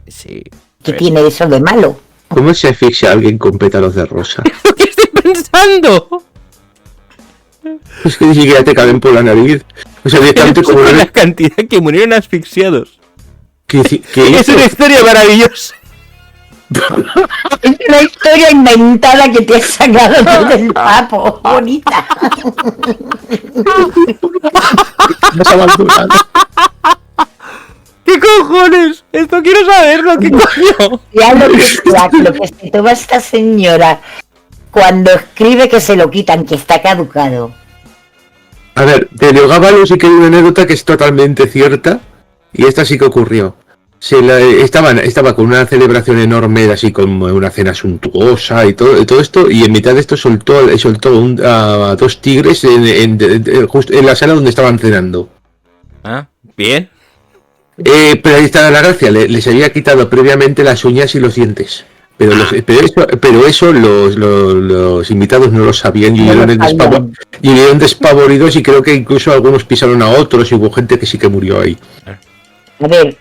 Sí. ¿Qué tiene eso de malo? ¿Cómo se asfixia a alguien con pétalos de rosa? ¿Qué estoy pensando? Es que ni siquiera te caben por la nariz. O sea, directamente como la cantidad que murieron asfixiados. ¿Qué es una historia maravillosa. Es una historia inventada que te has sacado del papo. Bonita. Me has abandonado. ¿Qué cojones? Esto quiero saberlo, ¿qué coño? Ya lo que se toma esta señora cuando escribe que se lo quitan, que está caducado. A ver, de Heliogábalo sí que hay una anécdota que es totalmente cierta. Y esta sí que ocurrió. Estaba con una celebración enorme, así como una cena suntuosa y todo esto, y en mitad de esto soltó a dos tigres justo en la sala donde estaban cenando. Ah, bien. Pero ahí está la gracia, les había quitado previamente las uñas y los dientes. Pero eso los invitados no lo sabían y vieron despavoridos, y creo que incluso algunos pisaron a otros y hubo gente que sí que murió ahí. A ver,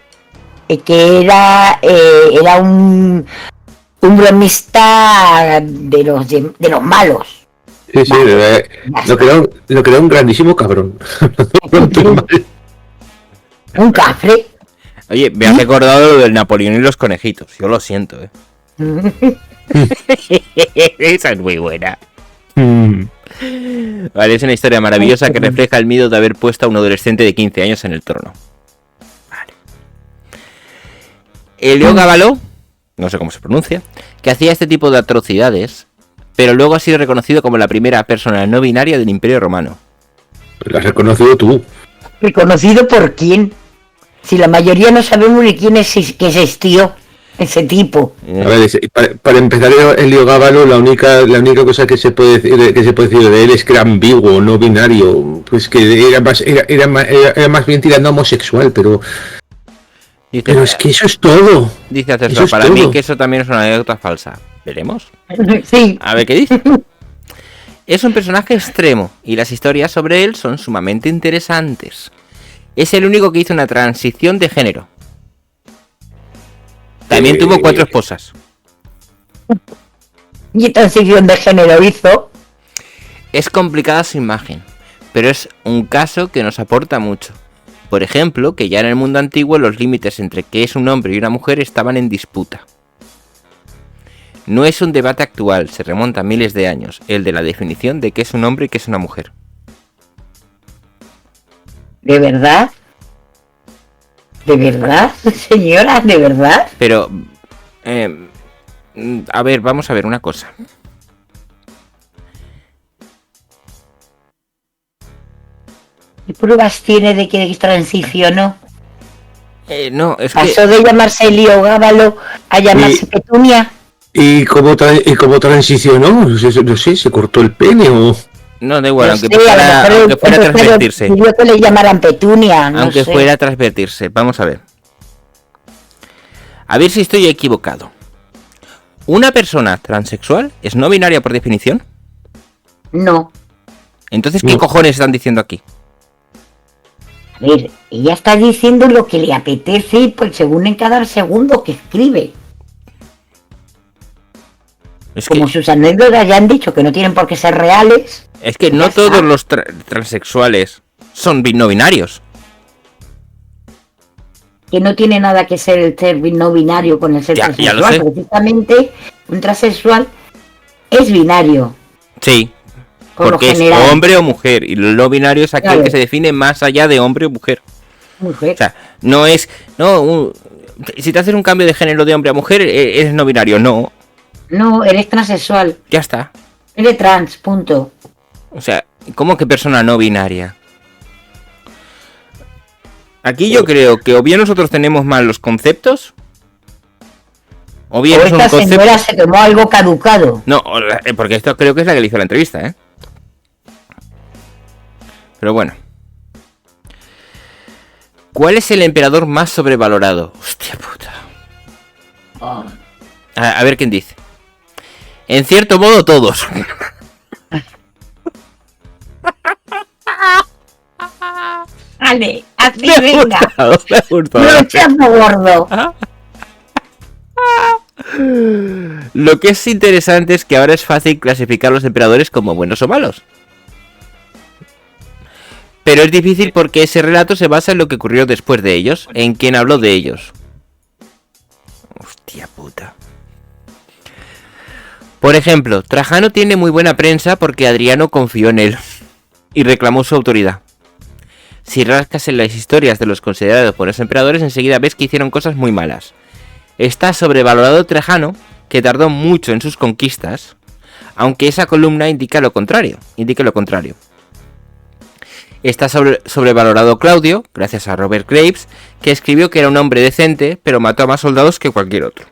que era un bromista de los malos. Sí, sí, lo que era un grandísimo cabrón. Un cafre. Oye, me has recordado lo del Napoleón y los conejitos. Yo lo siento, Esa es muy buena. Vale, es una historia maravillosa que refleja el miedo de haber puesto a un adolescente de 15 años en el trono. Vale. Heliogábalo, no sé cómo se pronuncia, que hacía este tipo de atrocidades, pero luego ha sido reconocido como la primera persona no binaria del Imperio Romano. Lo has reconocido tú. ¿Reconocido por quién? Si la mayoría no sabemos ni quién es que existió ese tipo. A ver, para empezar, Heliogábalo, la única cosa que se puede decir de él es que era ambiguo, no binario, pues que era más bien tirando a homosexual, pero es que eso es todo. Dice César, para mí que eso también es una anécdota falsa. ¿Veremos? Sí. A ver qué dice. Es un personaje extremo y las historias sobre él son sumamente interesantes. Es el único que hizo una transición de género. También tuvo 4 esposas. ¿Y transición de género hizo? Es complicada su imagen, pero es un caso que nos aporta mucho. Por ejemplo, que ya en el mundo antiguo los límites entre qué es un hombre y una mujer estaban en disputa. No es un debate actual, se remonta a miles de años, el de la definición de qué es un hombre y qué es una mujer. ¿De verdad? ¿De verdad, señora? ¿De verdad? Pero, a ver, vamos a ver una cosa. ¿Qué pruebas tiene de que transicionó? No, es Pasó que... de llamarse Heliogábalo a llamarse Petunia. ¿Y cómo transicionó? No sé, ¿se cortó el pene o...? No, da igual, No aunque sé, fuera a transvertirse. Yo que le llamaran Petunia, no Aunque sé. fuera a transvertirse. Vamos a ver. A ver si estoy equivocado. ¿Una persona transexual es no binaria por definición? No. Entonces, ¿qué No. cojones están diciendo aquí? A ver, ella está diciendo lo que le apetece, pues según en cada segundo que escribe. Es Como que, sus anécdotas ya han dicho que no tienen por qué ser reales. no Ya todos está. los transexuales son no binarios. Que no tiene nada que ser el ser no binario con el ser Ya lo transexual. sé. Precisamente, un transexual es binario. Sí, Por porque lo es general. hombre o mujer. Y lo no binario es aquel Claro. que se define más allá de hombre o mujer. Mujer. O sea, no es... si te haces un cambio de género de hombre a mujer, eres no binario. No, No, eres transexual. ya está. Eres trans, punto. O sea, ¿cómo que persona no binaria? Aquí yo creo que o bien nosotros tenemos mal los conceptos, o bien O es un esta concepto... señora se tomó algo caducado. No, porque esto creo que es la que le hizo la entrevista, ¿eh? Pero bueno. ¿Cuál es el emperador más sobrevalorado? Hostia puta. A ver quién dice. En cierto modo, todos. Vale, así Me ha venga. gustado, me ha gustado. No echando gordo. Lo que es interesante es que ahora es fácil clasificar a los emperadores como buenos o malos. Pero es difícil porque ese relato se basa en lo que ocurrió después de ellos, en quien habló de ellos. Hostia puta. Por ejemplo, Trajano tiene muy buena prensa porque Adriano confió en él y reclamó su autoridad. Si rascas en las historias de los considerados buenos emperadores, enseguida ves que hicieron cosas muy malas. Está sobrevalorado Trajano, que tardó mucho en sus conquistas, aunque esa columna indica lo contrario. Está sobrevalorado Claudio, gracias a Robert Graves, que escribió que era un hombre decente, pero mató a más soldados que cualquier otro.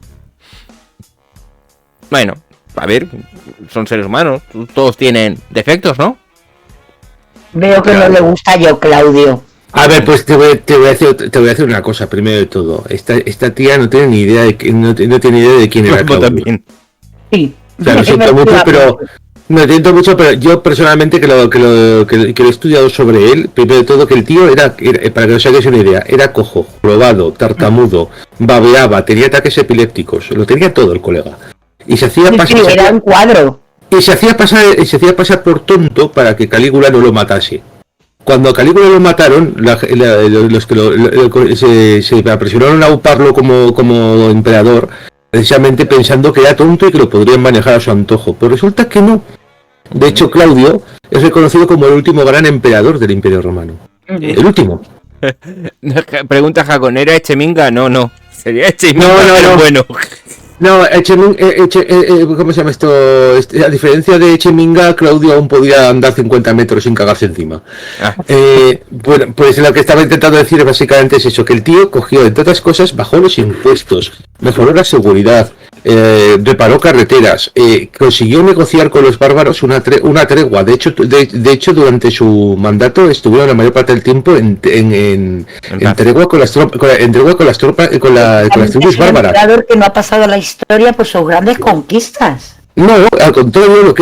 Bueno, a ver, son seres humanos, todos tienen defectos, ¿no? Veo que no le gusta yo, Claudio. A ver, pues te voy a decir una cosa, primero de todo. Esta tía no tiene ni idea de no tiene idea de quién era Como Claudio. también. Sí. O sea, lo siento mucho, pero yo personalmente que lo he estudiado sobre él, primero de todo que el tío era para que os hagáis una idea, era cojo, probado, tartamudo, babeaba, tenía ataques epilépticos, lo tenía todo el colega. Y se hacía Sí, pasar. era un cuadro. y se hacía pasar por tonto para que Calígula no lo matase. Cuando a Calígula lo mataron, los que se apresionaron a uparlo como emperador, precisamente pensando que era tonto y que lo podrían manejar a su antojo. Pero resulta que no. De hecho, Claudio es reconocido como el último gran emperador del Imperio Romano. El último. Pregunta Jacón, ¿era Echeminga? No. Sería Echeminga, No. pero bueno. No, ¿cómo se llama esto? A diferencia de Echeminga, Claudio aún podía andar 50 metros sin cagarse encima. Bueno, pues lo que estaba intentando decir básicamente es eso, que el tío cogió, entre otras cosas, bajó los impuestos, mejoró la seguridad, reparó carreteras, consiguió negociar con los bárbaros una tregua. De hecho, durante su mandato estuvieron la mayor parte del tiempo en tregua con las tribus bárbaras. Que no ha pasado la historia por sus grandes conquistas. No, al contrario, lo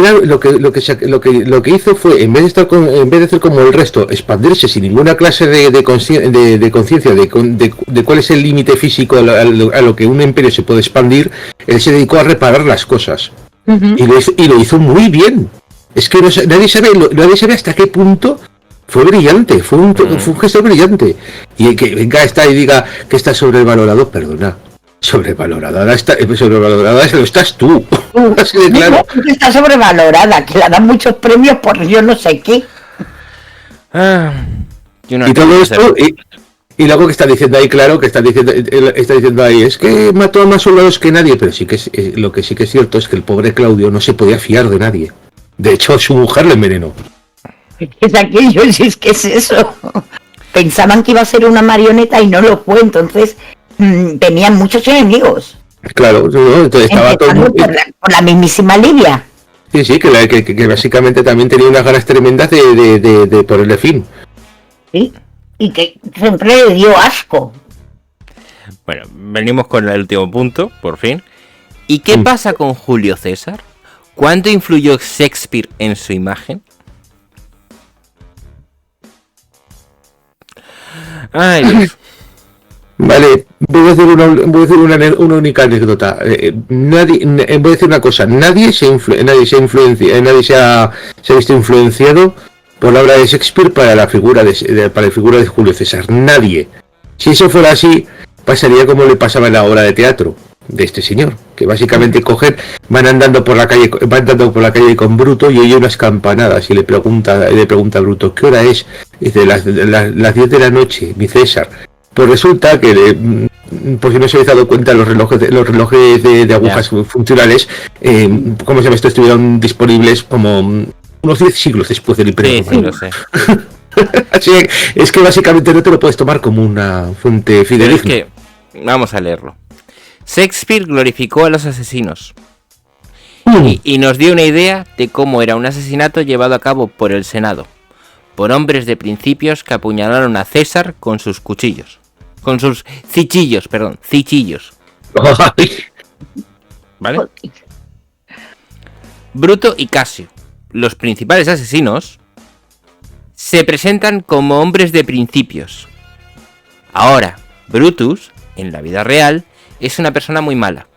que hizo fue, en vez de hacer como el resto, expandirse sin ninguna clase de conciencia de cuál es el límite físico a lo que un imperio se puede expandir, él se dedicó a reparar las cosas. Y lo hizo muy bien. Es que nadie sabe hasta qué punto fue brillante, fue un gesto brillante. Y que venga y diga que está sobrevalorado, perdona. Sobrevalorada estás tú. Así de claro. No, que está sobrevalorada, que le dan muchos premios por yo no sé qué. Y todo esto, y luego que está diciendo ahí, claro, que está diciendo ahí, es que mató a más soldados que nadie, pero sí que lo que sí que es cierto es que el pobre Claudio no se podía fiar de nadie. De hecho, su mujer le envenenó. Es aquello, si es que es eso. Pensaban que iba a ser una marioneta y no lo fue, entonces tenían muchos enemigos. Claro, ¿no? Entonces estaba todo por la mismísima Libia. Sí, que básicamente también tenía unas ganas tremendas de ponerle fin. Sí, y que siempre le dio asco. Bueno, venimos con el último punto, por fin. ¿Y qué pasa con Julio César? ¿Cuánto influyó Shakespeare en su imagen? Ay, Dios. Vale, voy a decir una única anécdota. Voy a decir una cosa. Nadie se ha visto influenciado por la obra de Shakespeare para la figura de Julio César. Nadie. Si eso fuera así, pasaría como le pasaba en la obra de teatro de este señor, que básicamente van andando por la calle con Bruto y oye unas campanadas y le pregunta a Bruto, ¿qué hora es? Dice, las 10 de la noche, mi César. Pues resulta que, por si no se habéis dado cuenta, los relojes de agujas funcionales, ¿cómo se llama esto? Estuvieron disponibles como unos 10 siglos después del Imperio Romano. Sí, lo sé. Así es que básicamente no te lo puedes tomar como una fuente fidedigna. Es que, vamos a leerlo. Shakespeare glorificó a los asesinos y nos dio una idea de cómo era un asesinato llevado a cabo por el Senado, por hombres de principios que apuñalaron a César con sus cuchillos. Con sus cichillos. ¿Vale? Bruto y Casio, los principales asesinos, se presentan como hombres de principios. Ahora, Brutus, en la vida real, es una persona muy mala.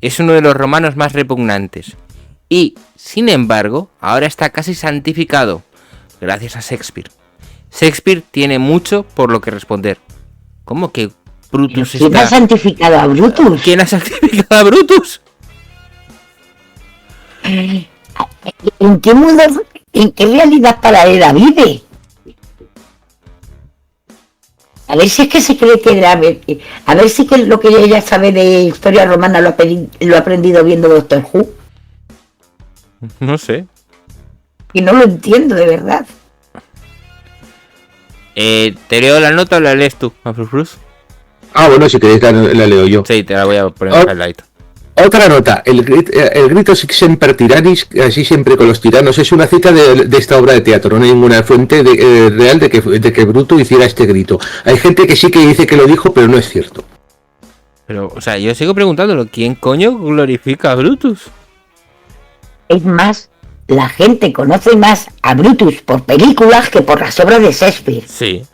Es uno de los romanos más repugnantes. Y, sin embargo, ahora está casi santificado, gracias a Shakespeare. Shakespeare tiene mucho por lo que responder. ¿Cómo que Brutus está...? ¿Quién ha santificado a Brutus? ¿Quién ha santificado a Brutus? ¿En qué mundo, en qué realidad paralela vive? A ver si es que se cree que a ver si que lo que ella sabe de historia romana lo ha aprendido viendo Doctor Who. No sé. Y no lo entiendo, de verdad. ¿Te leo la nota o la lees tú, Bruce? Ah, bueno, si queréis la leo yo. Sí, te la voy a poner en highlight. Otra nota, el grito Semper Tyrannis, así siempre con los tiranos, es una cita de esta obra de teatro, no hay ninguna fuente real de que Bruto hiciera este grito. Hay gente que sí que dice que lo dijo, pero no es cierto. Pero, o sea, yo sigo preguntándolo, ¿quién coño glorifica a Brutus? Es más, la gente conoce más a Brutus por películas que por las obras de Shakespeare. Sí.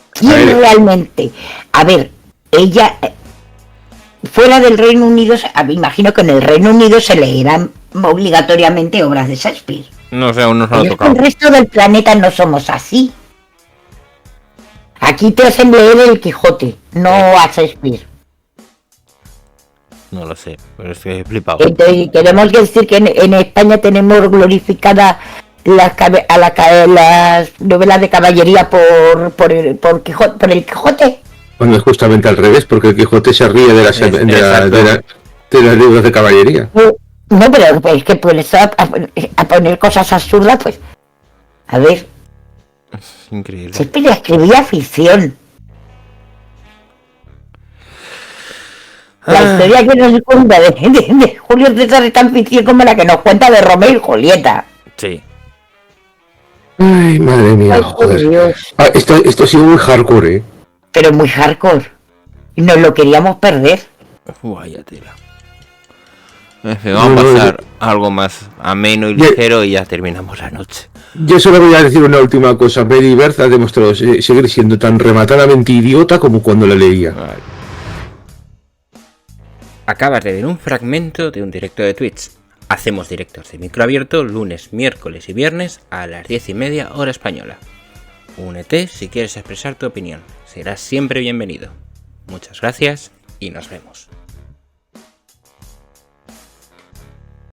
¿Quién realmente? A ver, ella... Fuera del Reino Unido, me imagino que en el Reino Unido se leerán obligatoriamente obras de Shakespeare. No sé, aún no se lo ha Pero es que tocado. el resto del planeta no somos así. Aquí te hacen leer el Quijote, no a Shakespeare. No lo sé, pero es que he flipado. Entonces, queremos decir que en España tenemos glorificadas las novelas de caballería por el Quijote. Bueno, es justamente al revés, porque el Quijote se ríe de las de los libros de caballería. No, pero es que pues a poner cosas absurdas, pues. A ver, Es increíble. Shakespeare escribía ficción. La historia que nos cuenta de Julio César es tan ficción como la que nos cuenta de Romeo y Julieta. Sí. Ay, madre mía, Ay, joder. por Dios. Esto ha sido muy hardcore, ¿eh? Pero muy hardcore. Y nos lo queríamos perder. Vaya tela. En fin, vamos a pasar a algo más ameno y ligero y ya terminamos la noche. Yo solo voy a decir una última cosa. Mary Berth ha demostrado seguir siendo tan rematadamente idiota como cuando la leía. Vale. Acabas de ver un fragmento de un directo de Twitch. Hacemos directos de micro abierto lunes, miércoles y viernes a las 10:30 hora española. Únete si quieres expresar tu opinión. Serás siempre bienvenido. Muchas gracias y nos vemos.